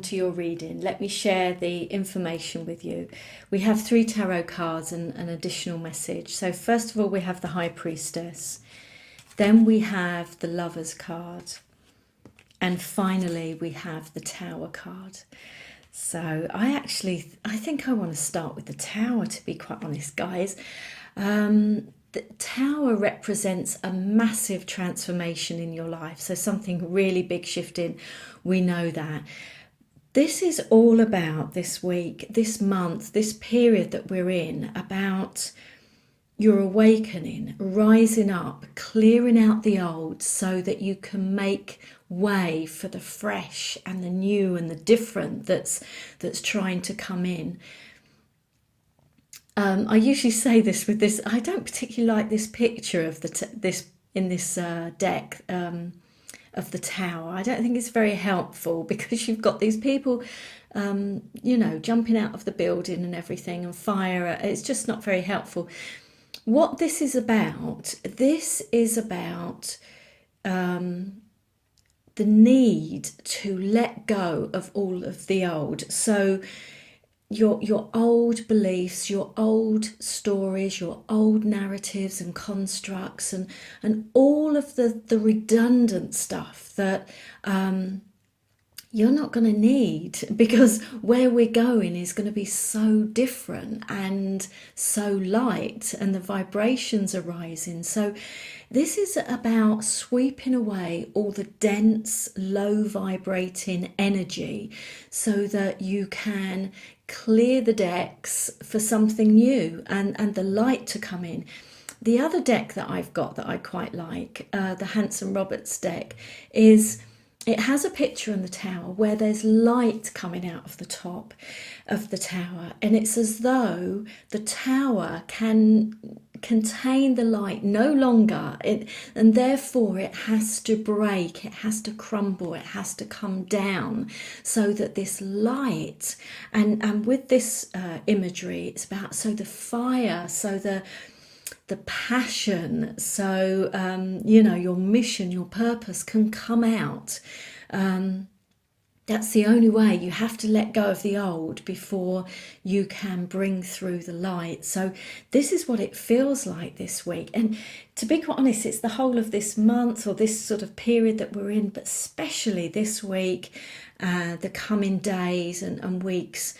to your reading, let me share the information with you. We have 3 tarot cards and an additional message. So first of all, we have the High Priestess. Then we have the Lover's card. And finally, we have the Tower card. So I think I want to start with the Tower, to be quite honest, guys. The Tower represents a massive transformation in your life. So something really big shifting. We know that. This is all about this week, this month, this period that we're in, about your awakening, rising up, clearing out the old so that you can make way for the fresh and the new and the different that's trying to come in. I usually say this with this. I don't particularly like this picture of this deck of the Tower. I don't think it's very helpful, because you've got these people, jumping out of the building and everything, and fire. It's just not very helpful. What this is about the need to let go of all of the old. So your old beliefs, your old stories, your old narratives and constructs, and all of the redundant stuff that you're not going to need, because where we're going is going to be so different and so light, and the vibrations are rising. So this is about sweeping away all the dense, low vibrating energy so that you can clear the decks for something new and the light to come in. The other deck that I've got that I quite like, the Hanson Roberts deck, it has a picture in the Tower where there's light coming out of the top of the Tower, and it's as though the Tower can contain the light no longer, and therefore it has to break, it has to crumble, it has to come down, so that this light, and with this imagery, it's about the fire, the passion, so your mission, your purpose can come out. That's the only way. You have to let go of the old before you can bring through the light. So this is what it feels like this week. And to be quite honest, it's the whole of this month, or this sort of period that we're in, but especially this week, the coming days and weeks.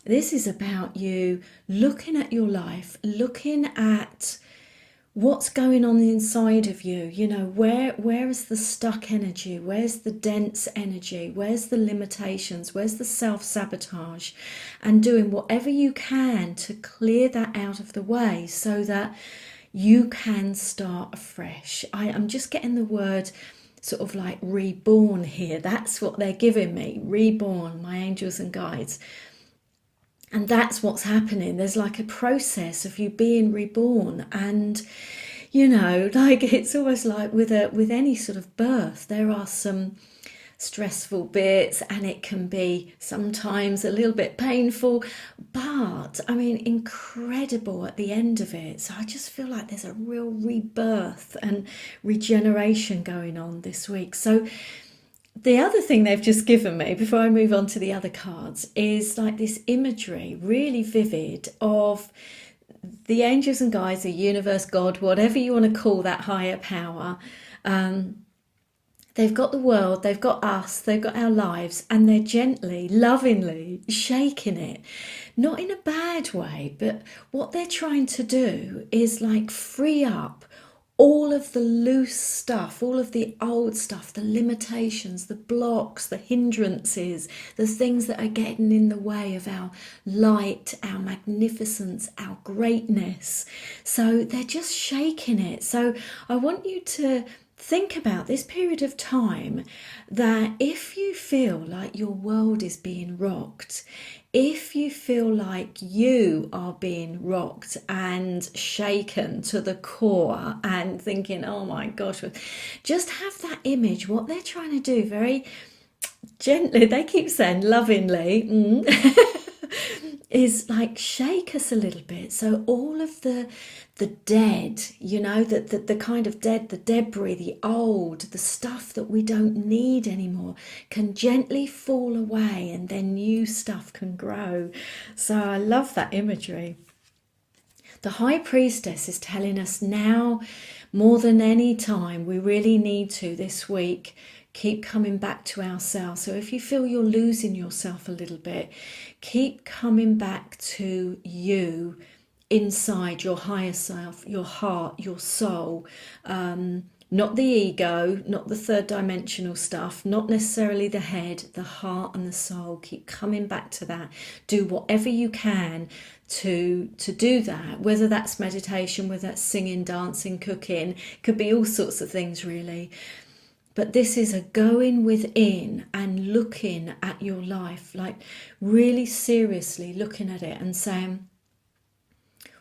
This is about you looking at your life, looking at what's going on inside of you. Where is the stuck energy? Where's the dense energy? Where's the limitations? Where's the self-sabotage? And doing whatever you can to clear that out of the way so that you can start afresh. I'm just getting the word sort of like reborn here. That's what they're giving me. Reborn, my angels and guides. And that's what's happening. There's like a process of you being reborn. And, it's almost like with any sort of birth, there are some stressful bits, and it can be sometimes a little bit painful, but incredible at the end of it. So I just feel like there's a real rebirth and regeneration going on this week. So the other thing they've just given me, before I move on to the other cards, is like this imagery, really vivid, of the angels and guides, the universe, God, whatever you want to call that higher power. They've got the world, they've got us, they've got our lives, and they're gently, lovingly shaking it. Not in a bad way, but what they're trying to do is like free up all of the loose stuff, all of the old stuff, the limitations, the blocks, the hindrances, the things that are getting in the way of our light, our magnificence, our greatness. So they're just shaking it. So I want you to think about this period of time, that if you feel like your world is being rocked, if you feel like you are being rocked and shaken to the core and thinking, oh my gosh, just have that image. What they're trying to do very gently, they keep saying lovingly, is like shake us a little bit. So all of the dead, you know, the kind of dead, the debris, the old, the stuff that we don't need anymore can gently fall away, and then new stuff can grow. So I love that imagery. The High Priestess is telling us now more than any time we really need to this week keep coming back to ourselves. So if you feel you're losing yourself a little bit, keep coming back to you inside, your higher self, your heart, your soul. Not the ego, not the third dimensional stuff, not necessarily the head, the heart and the soul. Keep coming back to that. Do whatever you can to do that, whether that's meditation, whether that's singing, dancing, cooking, could be all sorts of things really. But this is a going within and looking at your life, like really seriously looking at it and saying,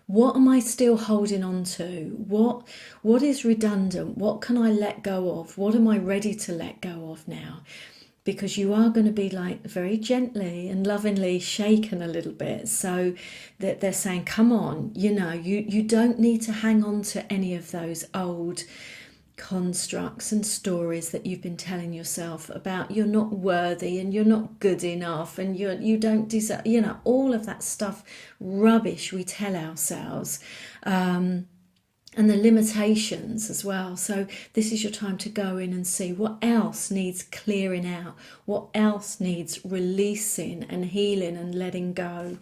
what am I still holding on to? What is redundant? What can I let go of? What am I ready to let go of now? Because you are going to be like very gently and lovingly shaken a little bit. So that they're saying, come on, you know, you don't need to hang on to any of those old constructs and stories that you've been telling yourself about you're not worthy and you're not good enough and you don't deserve, you know, all of that stuff, rubbish we tell ourselves, and the limitations as well. So this is your time to go in and see what else needs clearing out, what else needs releasing and healing and letting go.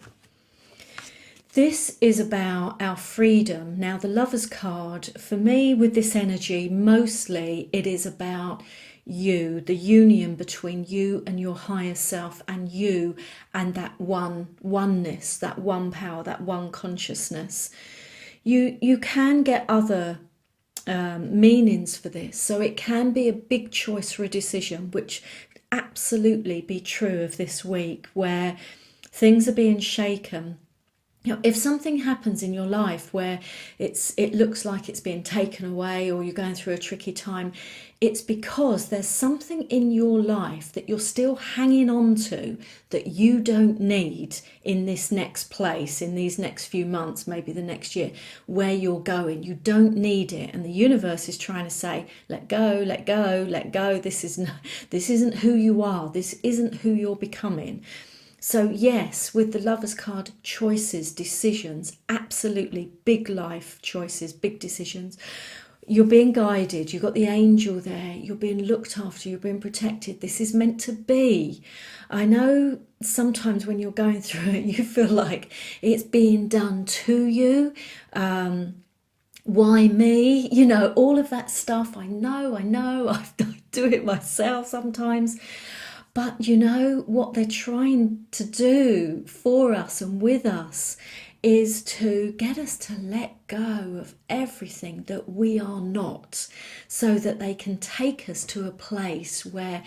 This is about our freedom. Now, the Lover's card, for me with this energy, mostly it is about you, the union between you and your higher self and you and that oneness, that one power, that one consciousness. You can get other meanings for this. So it can be a big choice for a decision, which absolutely be true of this week where things are being shaken. You know, if something happens in your life where it looks like it's being taken away or you're going through a tricky time, it's because there's something in your life that you're still hanging on to that you don't need in this next place, in these next few months, maybe the next year, where you're going. You don't need it. And the universe is trying to say, let go, let go, let go. This isn't who you are. This isn't who you're becoming. So yes, with the Lover's card, choices, decisions, absolutely big life choices, big decisions. You're being guided, you've got the angel there, you're being looked after, you're being protected. This is meant to be. I know sometimes when you're going through it, you feel like it's being done to you. Why me? You know, all of that stuff. I know, I do it myself sometimes. But you know, what they're trying to do for us and with us is to get us to let go of everything that we are not, so that they can take us to a place where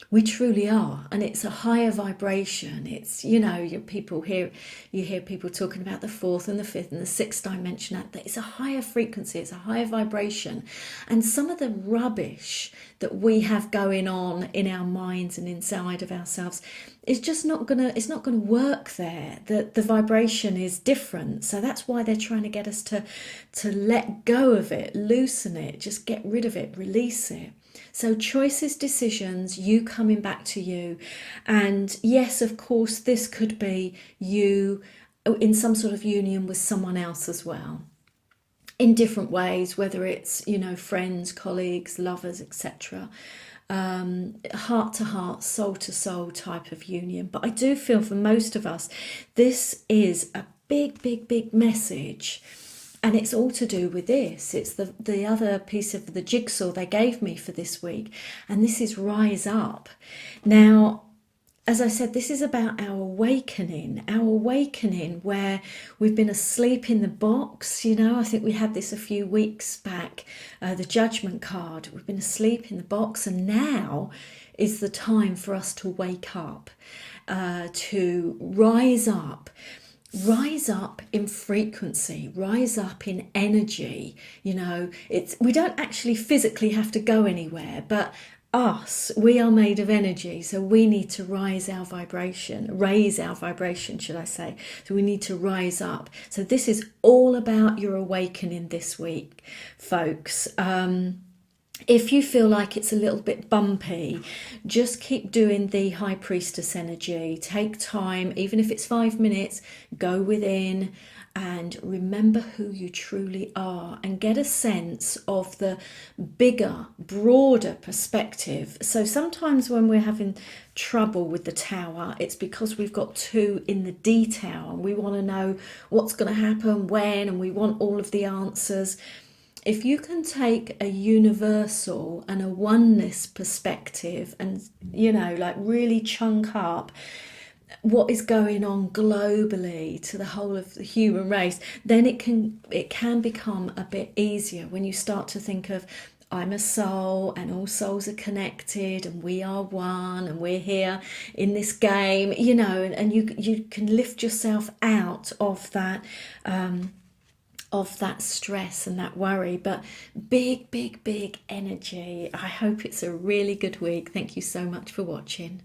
we truly are, and it's a higher vibration. It's, you know, you hear people talking about the fourth and the fifth and the sixth dimension. That it's a higher frequency, it's a higher vibration, and some of the rubbish that we have going on in our minds and inside of ourselves is just not gonna work there. The vibration is different, so that's why they're trying to get us to let go of it, loosen it, just get rid of it, release it. So choices, decisions, you coming back to you. And yes, of course, this could be you in some sort of union with someone else as well, in different ways, whether it's, you know, friends, colleagues, lovers, etc. Heart to heart, soul to soul type of union. But I do feel for most of us, this is a big message. And it's all to do with this. It's the other piece of the jigsaw they gave me for this week. And this is rise up. Now, as I said, this is about our awakening where we've been asleep in the box. You know, I think we had this a few weeks back, the Judgement Card. We've been asleep in the box, and now is the time for us to wake up, to rise up. Rise up in frequency, rise up in energy. You know, we don't actually physically have to go anywhere, but us, we are made of energy, so we need to raise our vibration, should I say. So we need to rise up. So this is all about your awakening this week, folks. If you feel like it's a little bit bumpy, just keep doing the High Priestess energy. Take time, even if it's 5 minutes, go within and remember who you truly are and get a sense of the bigger, broader perspective. So sometimes when we're having trouble with the tower, it's because we've got too in the detail and we want to know what's going to happen, when, and we want all of the answers. If you can take a universal and a oneness perspective and, like really chunk up what is going on globally to the whole of the human race, then it can become a bit easier when you start to think of, I'm a soul and all souls are connected and we are one and we're here in this game, and you can lift yourself out of that stress and that worry. But big energy. I hope it's a really good week. Thank you so much for watching.